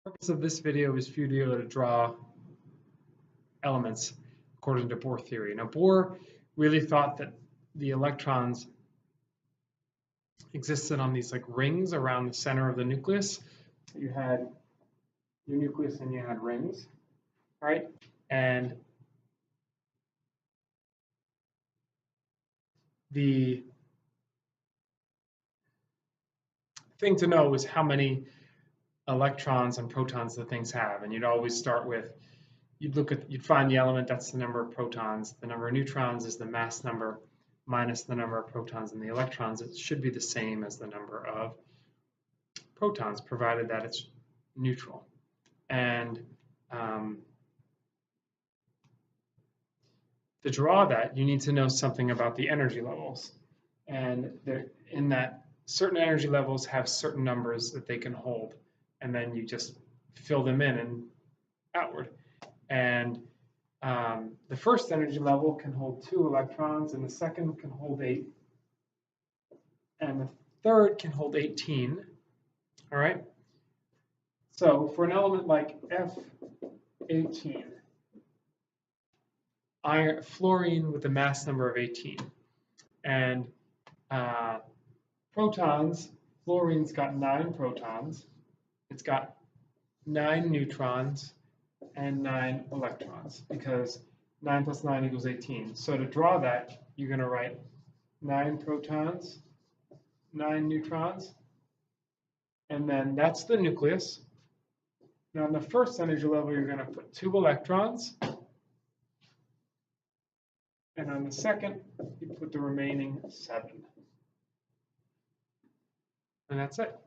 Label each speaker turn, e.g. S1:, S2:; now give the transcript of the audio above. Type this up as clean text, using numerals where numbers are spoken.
S1: The purpose of this video is for you to be able to draw elements according to Bohr theory. Now, Bohr really thought that the electrons existed on these like rings around the center of the nucleus. You had your nucleus and you had rings, right? And the thing to know is how many electrons and protons the things have. And you'd always start with, you'd find the element, that's the number of protons. The number of neutrons is the mass number minus the number of protons and the electrons. It should be the same as the number of protons, provided that it's neutral. And to draw that, you need to know something about the energy levels. And in that, certain energy levels have certain numbers that they can hold. And then you just fill them in and outward. And the first energy level can hold 2 electrons, and the second can hold 8. And the third can hold 18. All right? So for an element like F18, fluorine with a mass number of 18. And protons, fluorine's got 9 protons. It's got 9 neutrons and 9 electrons, because 9 plus 9 equals 18. So to draw that, you're going to write 9 protons, 9 neutrons, and then that's the nucleus. Now in the first energy level, you're going to put 2 electrons, and on the second, you put the remaining 7. And that's it.